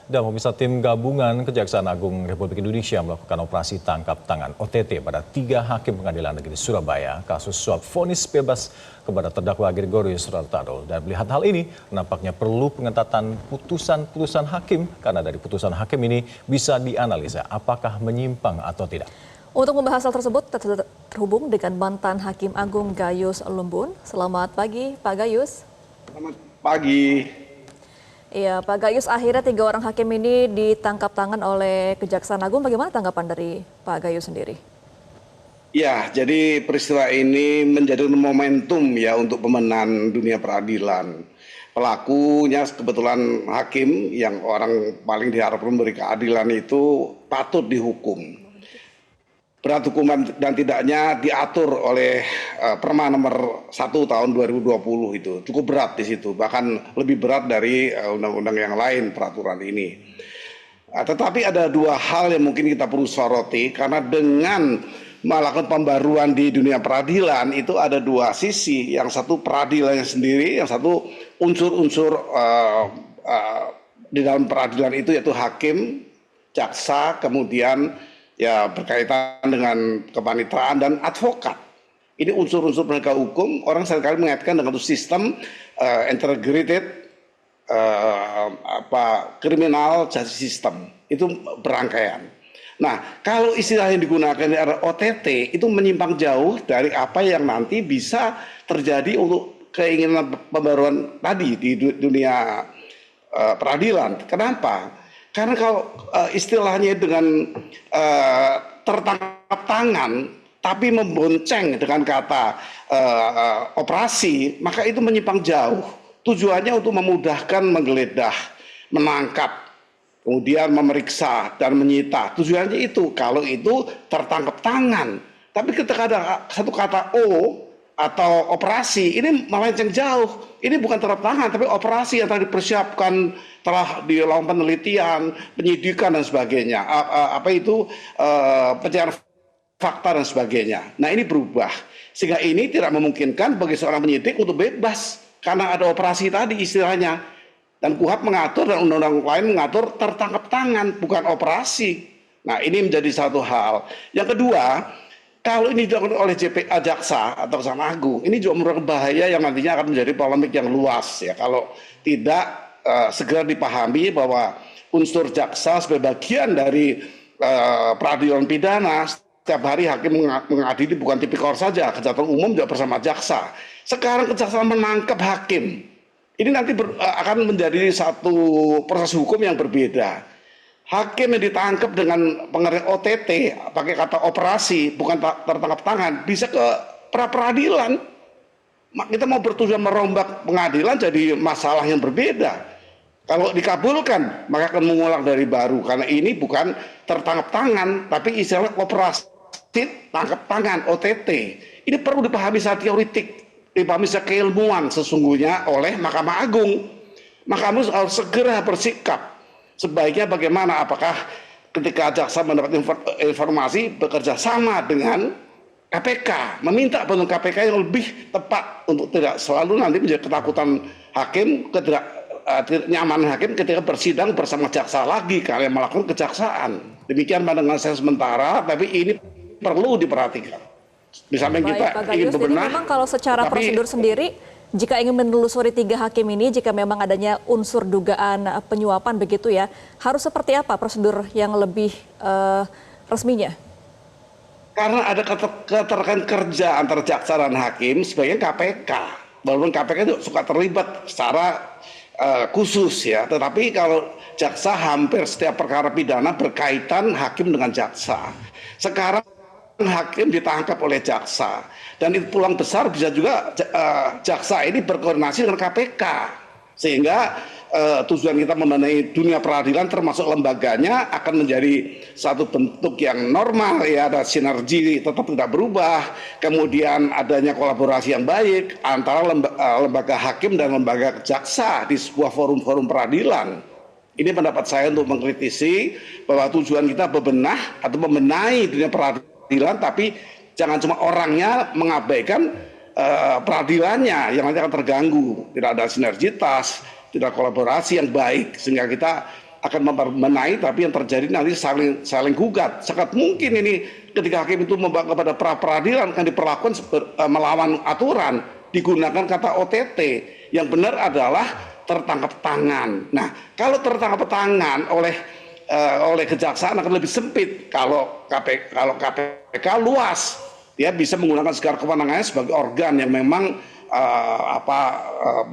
Dan pemirsa, tim gabungan Kejaksaan Agung Republik Indonesia melakukan operasi tangkap tangan OTT pada 3 hakim pengadilan negeri Surabaya kasus suap vonis bebas kepada terdakwa Gregorius Rartado. Dan melihat hal ini, nampaknya perlu pengetatan putusan-putusan hakim karena dari putusan hakim ini bisa dianalisa apakah menyimpang atau tidak. Untuk membahas hal tersebut, terhubung dengan mantan Hakim Agung Gayus Lumbun. Selamat pagi, Pak Gayus. Selamat pagi. Iya, Pak Gayus, akhirnya 3 orang hakim ini ditangkap tangan oleh Kejaksaan Agung. Bagaimana tanggapan dari Pak Gayus sendiri? Ya, jadi peristiwa ini menjadi momentum ya untuk pemenang dunia peradilan. Pelakunya kebetulan hakim yang orang paling diharapkan memberi keadilan itu patut dihukum. Berat hukuman dan tidaknya diatur oleh Perma nomor 1 tahun 2020 itu. Cukup berat di situ, bahkan lebih berat dari undang-undang yang lain peraturan ini. Tetapi ada 2 hal yang mungkin kita perlu soroti, karena dengan melakukan pembaruan di dunia peradilan itu ada 2 sisi. Yang satu peradilannya sendiri, yang satu unsur-unsur di dalam peradilan itu yaitu hakim, jaksa, kemudian ya berkaitan dengan kepanitraan dan advokat. Ini unsur-unsur penegak hukum. Orang seringkali mengaitkan dengan sistem integrated criminal justice system. Itu berangkaian. Nah, kalau istilah yang digunakan adalah OTT, itu menyimpang jauh dari apa yang nanti bisa terjadi untuk keinginan pembaruan tadi di dunia peradilan. Kenapa? Karena kalau istilahnya dengan tertangkap tangan tapi membonceng dengan kata operasi, maka itu menyimpang jauh. Tujuannya untuk memudahkan menggeledah, menangkap, kemudian memeriksa dan menyita. Tujuannya itu, kalau itu tertangkap tangan. Tapi ketika ada satu kata O atau operasi, ini melenceng jauh. Ini bukan tertangkap tangan, tapi operasi yang telah dipersiapkan, telah dilakukan penelitian, penyidikan dan sebagainya. Pencarian fakta dan sebagainya. Nah, ini berubah. Sehingga ini tidak memungkinkan bagi seorang penyidik untuk bebas karena ada operasi tadi istilahnya. Dan KUHP mengatur dan undang-undang lain mengatur tertangkap tangan, bukan operasi. Nah, ini menjadi satu hal. Yang kedua, kalau ini dilakukan oleh jaksa atau Kejaksaan Agung, ini juga merupakan bahaya yang nantinya akan menjadi polemik yang luas ya. Kalau tidak segera dipahami bahwa unsur jaksa sebagai bagian dari peradilan pidana, setiap hari hakim mengadili bukan tipikor saja, kejaksaan umum juga bersama jaksa. Sekarang kejaksaan menangkap hakim. Ini nanti akan menjadi satu proses hukum yang berbeda. Hakim yang ditangkap dengan pengertian OTT, pakai kata operasi, bukan tertangkap tangan, bisa ke pra-peradilan. Kita mau bertujuan merombak pengadilan jadi masalah yang berbeda. Kalau dikabulkan, maka akan mengulang dari baru. Karena ini bukan tertangkap tangan, tapi istilah operasi tangkap tangan, OTT. Ini perlu dipahami secara teoritik, dipahami secara keilmuan sesungguhnya oleh Mahkamah Agung. Mahkamah Agung harus segera bersikap. Sebaiknya bagaimana, apakah ketika jaksa mendapat informasi bekerja sama dengan KPK, meminta bantuan KPK yang lebih tepat untuk tidak selalu nanti menjadi ketakutan hakim, ketidaknyamanan hakim ketika bersidang bersama jaksa lagi karena melakukan kejaksaan. Demikian pandangan saya sementara, tapi ini perlu diperhatikan. Di samping kita ingin bebenah. Jadi memang kalau secara prosedur sendiri, jika ingin menelusuri 3 hakim ini, jika memang adanya unsur dugaan penyuapan begitu ya, harus seperti apa prosedur yang lebih resminya? Karena ada keterkaitan kerja antara jaksa dan hakim sebagai KPK. Walaupun KPK itu suka terlibat secara khusus ya, tetapi kalau jaksa hampir setiap perkara pidana berkaitan hakim dengan jaksa. Sekarang hakim ditangkap oleh jaksa dan itu peluang besar bisa juga jaksa ini berkoordinasi dengan KPK sehingga tujuan kita membenahi dunia peradilan termasuk lembaganya akan menjadi satu bentuk yang normal ya, ada sinergi tetap tidak berubah, kemudian adanya kolaborasi yang baik antara lembaga hakim dan lembaga jaksa di sebuah forum-forum peradilan. Ini pendapat saya untuk mengkritisi bahwa tujuan kita bebenah atau membenahi dunia peradilan, tapi jangan cuma orangnya mengabaikan peradilannya yang nanti akan terganggu, tidak ada sinergitas, tidak kolaborasi yang baik, sehingga kita akan membenahi, tapi yang terjadi nanti saling gugat. Sangat mungkin ini ketika hakim itu membawa kepada peradilan akan diperlakukan melawan aturan, digunakan kata OTT. Yang benar adalah tertangkap tangan. Nah, kalau tertangkap tangan oleh kejaksaan akan lebih sempit. Kalau KPK luas, dia bisa menggunakan segala kewenangannya sebagai organ yang memang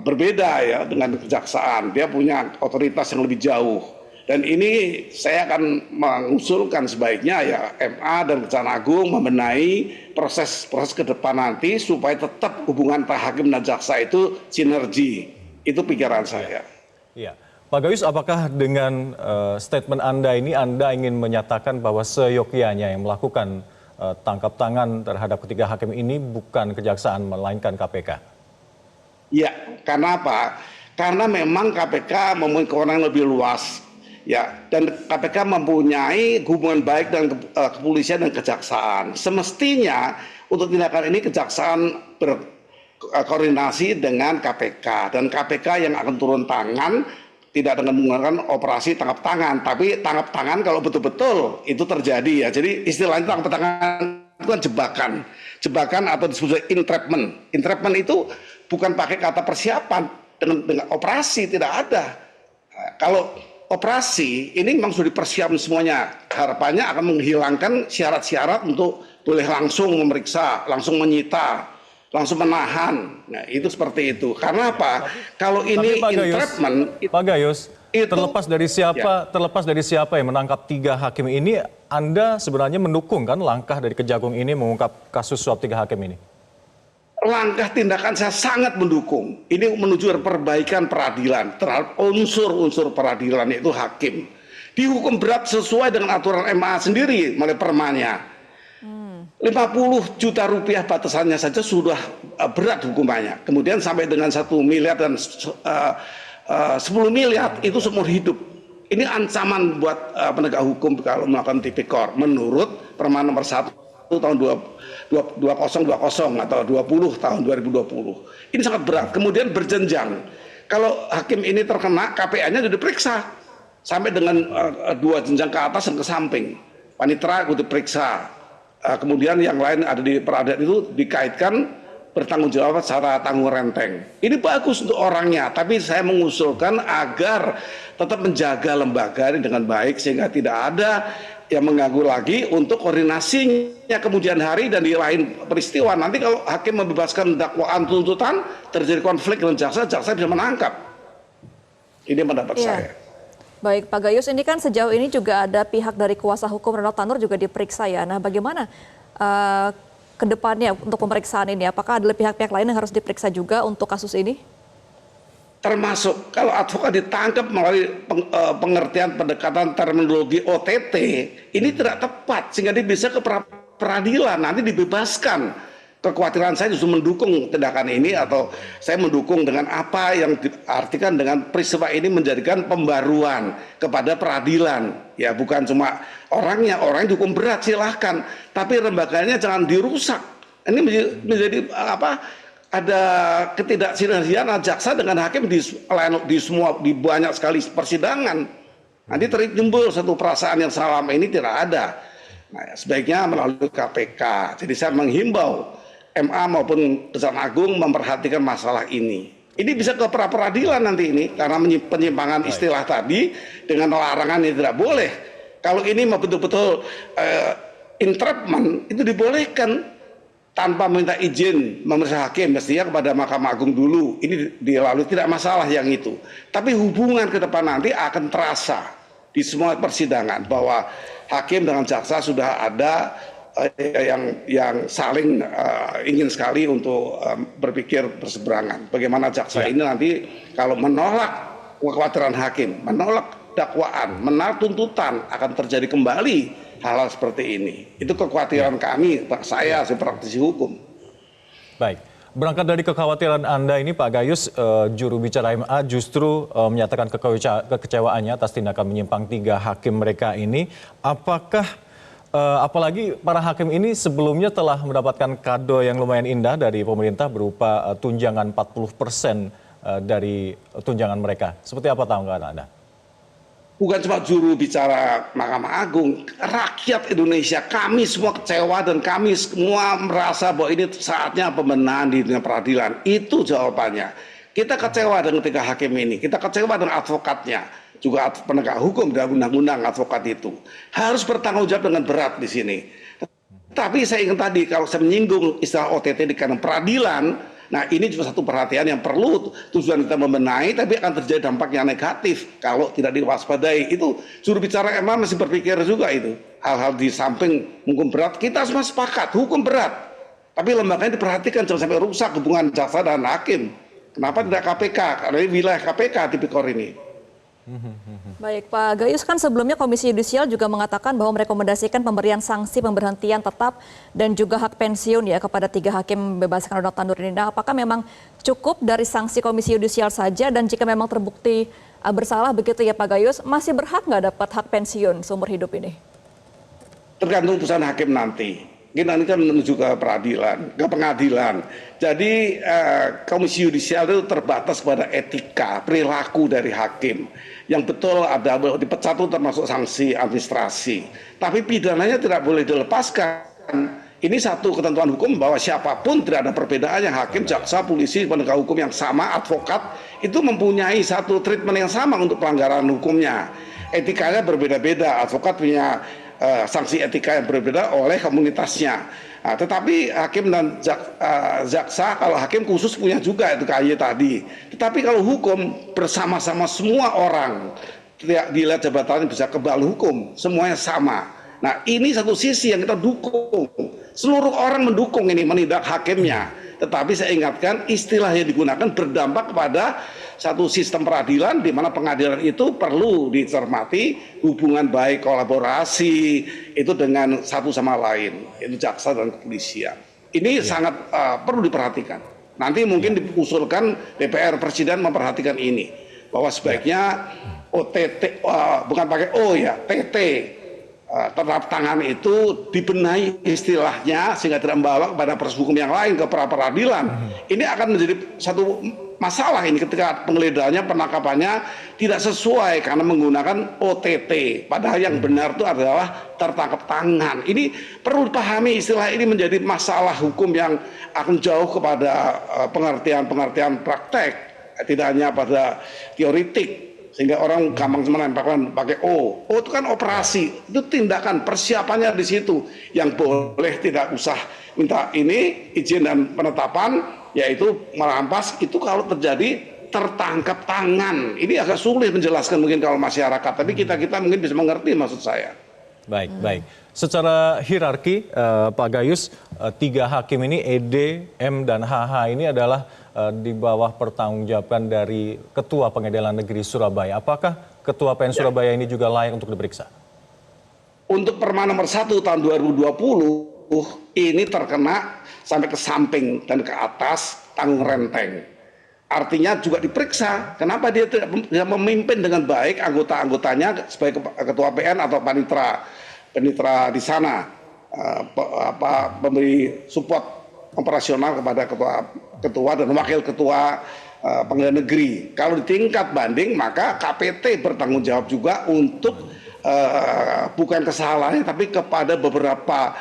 berbeda ya dengan kejaksaan. Dia punya otoritas yang lebih jauh. Dan ini saya akan mengusulkan sebaiknya ya MA dan Kejaksaan Agung membenahi proses ke depan nanti supaya tetap hubungan antara hakim dan jaksa itu sinergi. Itu pikiran saya. Iya. Pak Gayus, apakah dengan statement Anda ini Anda ingin menyatakan bahwa seyogyanya yang melakukan tangkap tangan terhadap ketiga hakim ini bukan kejaksaan melainkan KPK? Ya, karena apa? Karena memang KPK mempunyai kewenangan lebih luas. Ya, dan KPK mempunyai hubungan baik dengan kepolisian dan kejaksaan. Semestinya untuk tindakan ini kejaksaan berkoordinasi dengan KPK dan KPK yang akan turun tangan tidak dengan menggunakan operasi tangkap tangan, tapi tangkap tangan kalau betul-betul itu terjadi ya. Jadi istilahnya tangkap tangan itu kan jebakan atau disebut entrapment. Entrapment itu bukan pakai kata persiapan dengan operasi, tidak ada. Kalau operasi ini memang sudah dipersiapkan semuanya. Harapannya akan menghilangkan syarat-syarat untuk boleh langsung memeriksa, langsung menyita, langsung menahan. Nah, itu seperti itu. Karena apa? Kalau ini entrapment, Pak Gayus, itu, terlepas dari siapa yang menangkap tiga hakim ini, Anda sebenarnya mendukung kan langkah dari Kejagung ini mengungkap kasus suap tiga hakim ini? Langkah tindakan saya sangat mendukung. Ini menuju perbaikan peradilan terhadap unsur-unsur peradilan yaitu hakim. Dihukum berat sesuai dengan aturan MA sendiri melalui permanya. 50 juta rupiah batasannya saja sudah berat hukumannya. Kemudian sampai dengan 1 miliar dan 10 miliar itu seumur hidup. Ini ancaman buat penegak hukum kalau melakukan tipikor menurut Perma nomor 1 tahun 2020 atau 20 tahun 2020. Ini sangat berat. Kemudian berjenjang. Kalau hakim ini terkena, KPA-nya sudah diperiksa sampai dengan 2 jenjang ke atas dan ke samping. Panitera itu diperiksa. Kemudian yang lain ada di peradilan itu dikaitkan bertanggung jawab secara tanggung renteng. Ini bagus untuk orangnya, tapi saya mengusulkan agar tetap menjaga lembaga ini dengan baik sehingga tidak ada yang mengganggu lagi untuk koordinasinya kemudian hari dan di lain peristiwa. Nanti kalau hakim membebaskan dakwaan tuntutan terjadi konflik dengan jaksa bisa menangkap. Ini pendapat saya. Baik Pak Gayus, ini kan sejauh ini juga ada pihak dari kuasa hukum Ronald Tanur juga diperiksa ya. Nah bagaimana ke depannya untuk pemeriksaan ini? Apakah ada pihak-pihak lain yang harus diperiksa juga untuk kasus ini? Termasuk kalau advokat ditangkap melalui pengertian pendekatan terminologi OTT, ini tidak tepat sehingga dia bisa ke peradilan, nanti dibebaskan. Kekhawatiran saya justru mendukung tindakan ini atau saya mendukung dengan apa yang diartikan dengan peristiwa ini menjadikan pembaruan kepada peradilan. Ya bukan cuma orangnya dihukum berat silahkan, tapi lembaganya jangan dirusak. Ini menjadi apa? Ada ketidaksinergian jaksa dengan hakim di banyak sekali persidangan. Nanti timbul satu perasaan yang selama ini tidak ada. Nah, sebaiknya melalui KPK. Jadi saya menghimbau MA maupun Kejaksaan Agung memperhatikan masalah ini. Ini bisa ke pra-peradilan nanti ini karena penyimpangan istilah tadi dengan larangan yang tidak boleh. Kalau ini betul-betul entrapment itu dibolehkan tanpa meminta izin memeriksa hakim, mestinya kepada Mahkamah Agung dulu. Ini dilalui, tidak masalah yang itu. Tapi hubungan ke depan nanti akan terasa di semua persidangan bahwa hakim dengan jaksa sudah ada yang saling ingin sekali untuk berpikir berseberangan. Bagaimana jaksa ini nanti kalau menolak kekhawatiran hakim, menolak dakwaan, menolak tuntutan akan terjadi kembali hal-hal seperti ini. Itu kekhawatiran kami, saya sebagai praktisi hukum. Baik, berangkat dari kekhawatiran Anda ini Pak Gayus, juru bicara MA justru menyatakan kekecewaannya atas tindakan menyimpang tiga hakim mereka ini. Apakah apalagi para hakim ini sebelumnya telah mendapatkan kado yang lumayan indah dari pemerintah berupa tunjangan 40% dari tunjangan mereka. Seperti apa tanggapan Anda? bukan cuma juru bicara Mahkamah Agung, rakyat Indonesia, kami semua kecewa dan kami semua merasa bahwa ini saatnya pembenahan di dunia peradilan. Itu jawabannya. Kita kecewa dengan tiga hakim ini, kita kecewa dengan advokatnya, juga penegak hukum dan undang-undang advokat itu. Harus bertanggung jawab dengan berat di sini. Tapi saya ingin tadi, kalau saya menyinggung istilah OTT di kanal peradilan, nah ini juga satu perhatian yang perlu tujuan kita membenahi, tapi akan terjadi dampak yang negatif kalau tidak diwaspadai. Itu juru bicara MA masih berpikir juga itu. Hal-hal di samping hukum berat, kita semua sepakat, hukum berat. Tapi lembaganya diperhatikan, jangan sampai rusak hubungan jaksa dan hakim. Kenapa tidak KPK? Karena ini wilayah KPK tipikor ini. Baik, Pak Gayus, kan sebelumnya Komisi Yudisial juga mengatakan bahwa merekomendasikan pemberian sanksi pemberhentian tetap dan juga hak pensiun ya kepada 3 hakim bebaskan Donald Tanur ini. Nah, apakah memang cukup dari sanksi Komisi Yudisial saja, dan jika memang terbukti bersalah begitu ya Pak Gayus, masih berhak nggak dapat hak pensiun seumur hidup ini? Tergantung putusan hakim nanti. Kita ini kan menuju ke peradilan, ke pengadilan. Jadi Komisi Yudisial itu terbatas pada etika, perilaku dari hakim. Yang betul ada dipecat itu termasuk sanksi administrasi. Tapi pidananya tidak boleh dilepaskan. Ini satu ketentuan hukum bahwa siapapun tidak ada perbedaannya, hakim, jaksa, polisi, penegak hukum yang sama, advokat, itu mempunyai satu treatment yang sama untuk pelanggaran hukumnya. Etikanya berbeda-beda, advokat punya sanksi etika yang berbeda oleh komunitasnya. Nah, tetapi hakim dan jaksa, kalau hakim khusus punya juga itu KY tadi. Tetapi kalau hukum bersama-sama semua orang, tidak dilihat jabatannya bisa kebal hukum, semuanya sama. Nah, ini satu sisi yang kita dukung. Seluruh orang mendukung ini menindak hakimnya. Tetapi saya ingatkan istilah yang digunakan berdampak kepada satu sistem peradilan di mana pengadilan itu perlu dicermati hubungan baik kolaborasi itu dengan satu sama lain, itu jaksa dan kepolisian. Ini sangat perlu diperhatikan. Nanti mungkin diusulkan DPR, Presiden memperhatikan ini bahwa sebaiknya OTT bukan pakai O ya, TT terhadap tangan itu dibenahi istilahnya sehingga tidak membawa kepada proses hukum yang lain ke peradilan. Ini akan menjadi satu masalah ini ketika penggeledahannya, penangkapannya tidak sesuai karena menggunakan OTT. Padahal yang benar itu adalah tertangkap tangan. Ini perlu dipahami, istilah ini menjadi masalah hukum yang akan jauh kepada pengertian-pengertian praktek, tidak hanya pada teoritik. Sehingga orang gampang menempelkan pakai O. O itu kan operasi, itu tindakan, persiapannya di situ. Yang boleh tidak usah minta ini izin dan penetapan, yaitu merampas itu kalau terjadi tertangkap tangan. Ini agak sulit menjelaskan mungkin kalau masyarakat, tapi kita mungkin bisa mengerti maksud saya. Baik, baik. Secara hierarki, Pak Gayus, 3 hakim ini ED, M, dan HH ini adalah di bawah pertanggungjawaban dari Ketua Pengadilan Negeri Surabaya. Apakah Ketua PN Surabaya ini juga layak untuk diperiksa? Untuk Perma nomor 1 tahun 2020 ini terkena sampai ke samping dan ke atas tanggung renteng. Artinya juga diperiksa. Kenapa dia tidak memimpin dengan baik anggota-anggotanya sebagai Ketua PN atau panitera di sana, memberi support operasional kepada ketua dan wakil ketua pengadilan negeri. Kalau di tingkat banding maka KPT bertanggung jawab juga untuk bukan kesalahannya tapi kepada beberapa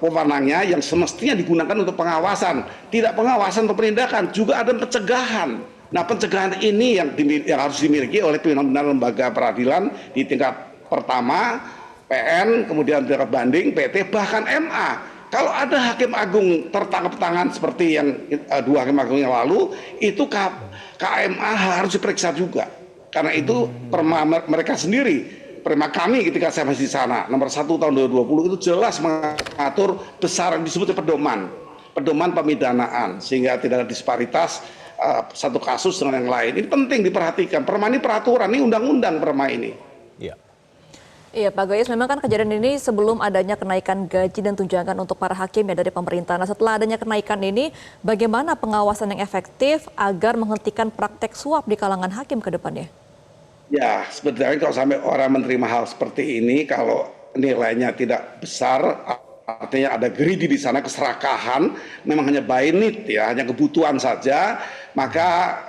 pewenangnya yang semestinya digunakan untuk pengawasan. Tidak pengawasan atau penindakan, juga ada pencegahan. Nah, pencegahan ini yang harus dimiliki oleh pimpinan lembaga peradilan di tingkat pertama, PN, kemudian tingkat banding, PT, bahkan MA. Kalau ada hakim agung tertangkap tangan seperti yang 2 hakim agung yang lalu, itu KMA harus diperiksa juga. Karena itu perma mereka sendiri, perma kami ketika saya masih di sana, nomor 1 tahun 2020 itu jelas mengatur besaran disebutnya pedoman pemidanaan, sehingga tidak ada disparitas satu kasus dengan yang lain. Ini penting diperhatikan. Perma ini peraturan, ini undang-undang perma ini. Iya. Iya Pak Gayus, memang kan kejadian ini sebelum adanya kenaikan gaji dan tunjangan untuk para hakim ya dari pemerintah. Nah, setelah adanya kenaikan ini, bagaimana pengawasan yang efektif agar menghentikan praktek suap di kalangan hakim ke depannya? Ya, sebenarnya kalau sampai orang menerima hal seperti ini, kalau nilainya tidak besar artinya ada greedy di sana, keserakahan, memang hanya by need ya, hanya kebutuhan saja, maka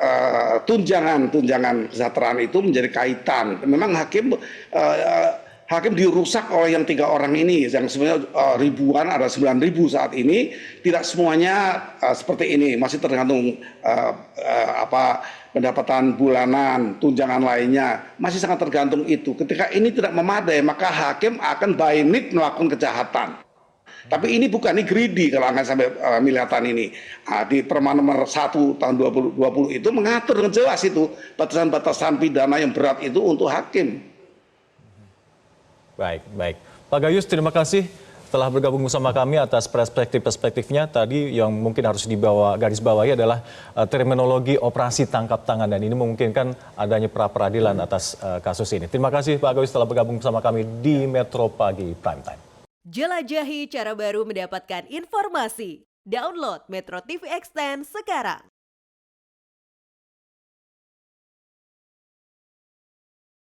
tunjangan kesejahteraan itu menjadi kaitan. Memang hakim dirusak oleh yang 3 orang ini, yang sebenarnya ribuan, ada 9.000 saat ini, tidak semuanya seperti ini, masih tergantung pendapatan bulanan, tunjangan lainnya, masih sangat tergantung itu. Ketika ini tidak memadai, maka hakim akan by need melakukan kejahatan. Tapi ini bukan, ini greedy kalau akan sampai miliatan ini. Di Perma nomor 1 tahun 2020 itu mengatur dengan jelas itu batasan-batasan pidana yang berat itu untuk hakim. Baik, baik. Pak Gayus, terima kasih telah bergabung bersama kami atas perspektif-perspektifnya. Tadi yang mungkin harus garis bawahi adalah terminologi operasi tangkap tangan, dan ini memungkinkan adanya pra-peradilan atas kasus ini. Terima kasih Pak Gayus telah bergabung bersama kami di Metro Pagi Prime Time. Jelajahi cara baru mendapatkan informasi. Download Metro TV Extend sekarang.